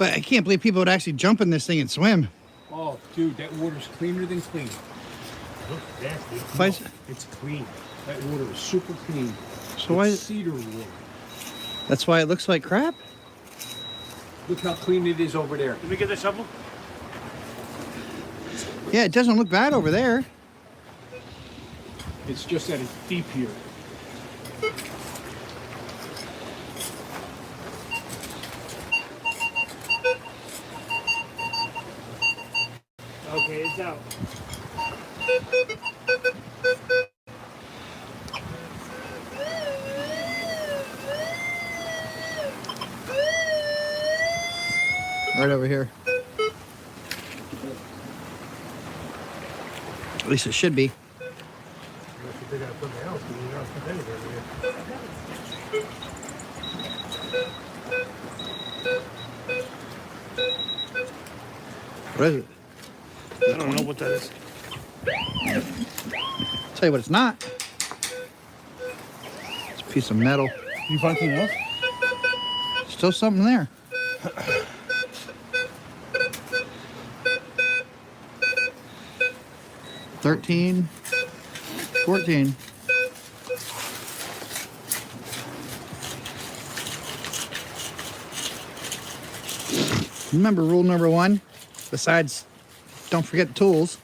But I can't believe people would actually jump in this thing and swim. Oh, dude, that water's cleaner than clean. Looks nasty. Why No, is- it's clean. That water is super clean. So why? It's cedar water. That's why it looks like crap. Look how clean it is over there. Let me get the shovel. Yeah, it doesn't look bad over there. It's just that it's deep here. Okay, it's out. Right over here. At least it should be. Unless you figure out something else, because you don't put anything here. What is it? I don't know what that is. Tell you what, it's not. It's a piece of metal. You find something else? Still something there. $13, $14. Remember rule number 1, besides don't forget the tools,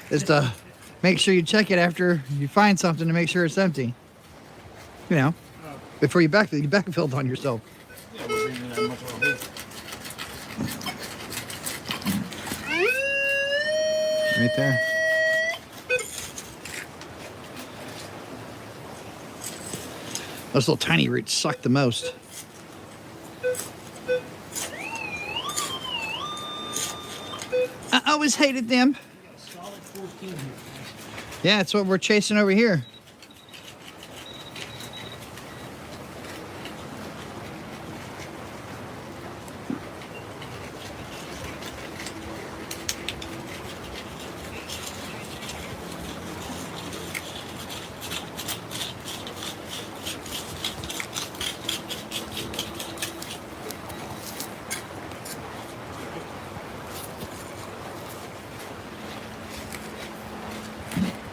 is to make sure you check it after you find something to make sure it's empty. You know, before you backfilled on yourself. Yeah, we're bringing that much on here. Right there. Those little tiny roots suck the most. I always hated them. Solid 14 here. Yeah, that's what we're chasing over here.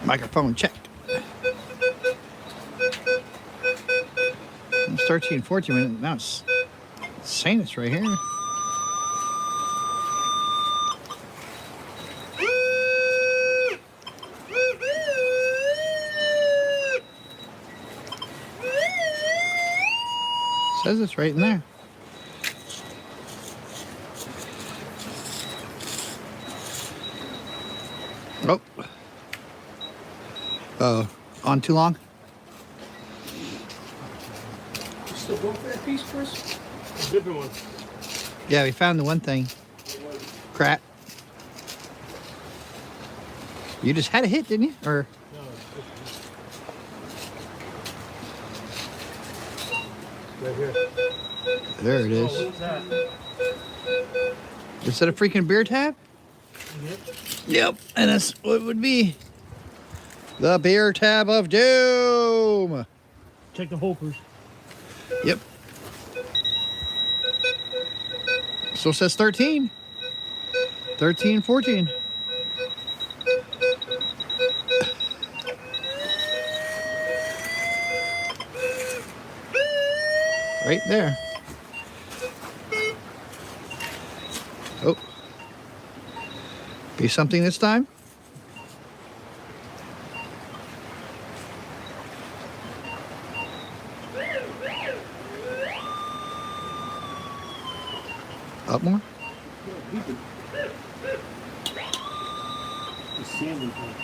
Microphone check. It's 13, 14 minutes. Now it's saying it's right here. Says it's right in there. Oh. On too long? You still going for that piece, Chris? A different one. Yeah, we found the one thing. Crap. You just had a hit, didn't you? Or No, it's right here. there it Oh, is. what's that? Is that a freaking beer tab? Yep. Yep, and that's what it would be. The beer tab of doom. Check the holders. Yep. So it says 13. 13, 14. Right there. Oh. Be something this time? Up more? The sanding thing.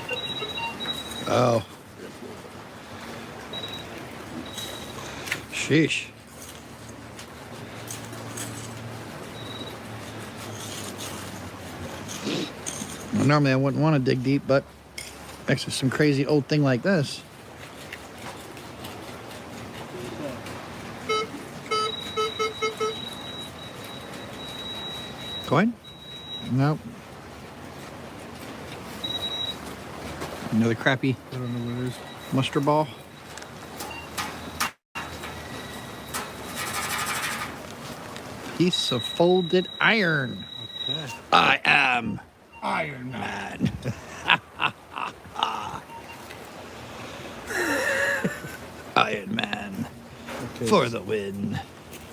Oh. Sheesh. Well, normally I wouldn't want to dig deep, but next to some crazy old thing like this. Coin? Nope. Another crappy I don't know what it is. mustard ball. piece of folded iron. Okay. I am Iron Man. man. Iron Man Okay. for the win.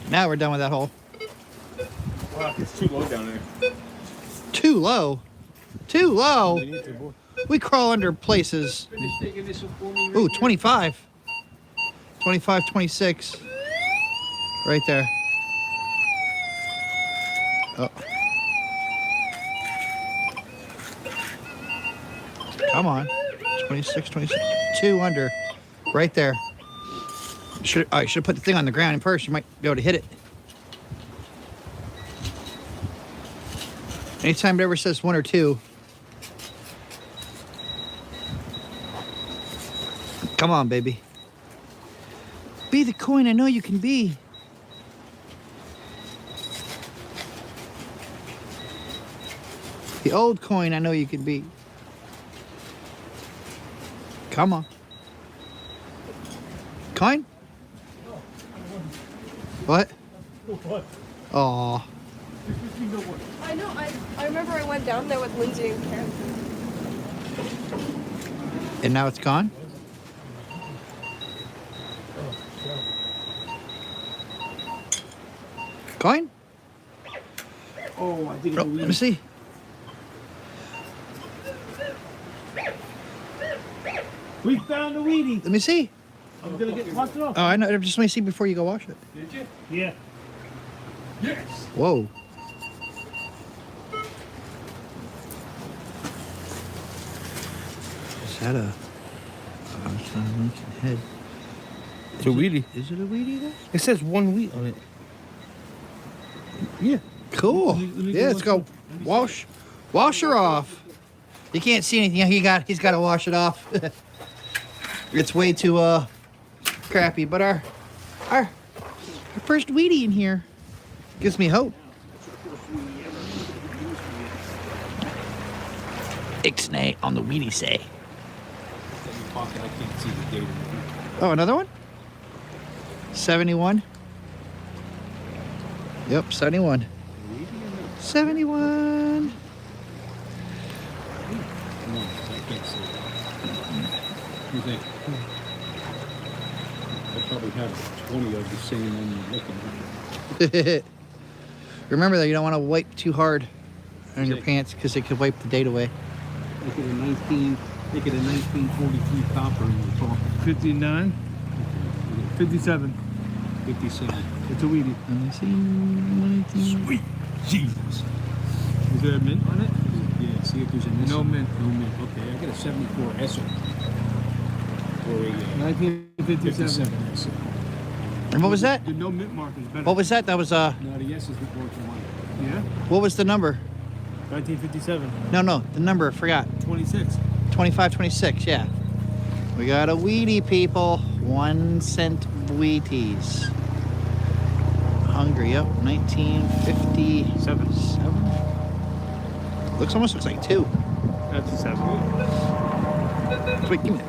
Now we're done with that hole. Wow, it's too low down there. Too low. Too low. We need to, boy. We crawl under places. Finish taking this one for me. Ooh, right here. 25. 25, 26. Right there. Oh. Come on. 26, 26. 2 under. Right there. I should have put the thing on the ground first. You might be able to hit it. Anytime it ever says 1 or 2. Come on, baby. Be the coin I know you can be. The old coin I know you can be. Come on. Coin? What? What? Aw. I know. I remember I went down there with Lindsay and Karen. And now it's gone? Coin? Oh, I think Oh, let me see. we found the weenie. Let me see. I'm gonna get washed off. Oh, I know. Just let me see before you go wash it. Did you? Yeah. Yes. Whoa. Is that a... Oh, it's not a Lincoln head. It's a weedy. Is it a weedy though? It says 1 wheat on it. Yeah. Cool. Let me Yeah, let's go. Wash her off. You can't see anything. He's got to wash it off. It's way too crappy. But our first weedy in here gives me hope. Ixnay on the weedy say. I can't see the date. Oh, another one? 71. Yep, 71. 71. No, I can't see. You think? I probably have 20 of the same one you're looking at. Remember that you don't want to wipe too hard on your Okay. pants because it could wipe the date away. Look at a 1943 copper in the top. 59. 57. 57. It's a weedy. Let me see. Sweet Jesus. Is there a mint on it? Yeah, see if there's a No mint. No mint. Okay, I got a 74 S or a 1957. 57 S. And what was that? The no mint mark is better. What was that? That was No, the S is the worth one. Yeah. what was the number? 1957. No, the number, I forgot. 26. 25, 26, yeah. We got a Wheatie, people. 1 cent Wheaties. Hungry, yep. 1957. Almost looks like 2. That's a 7. Wait, give me that.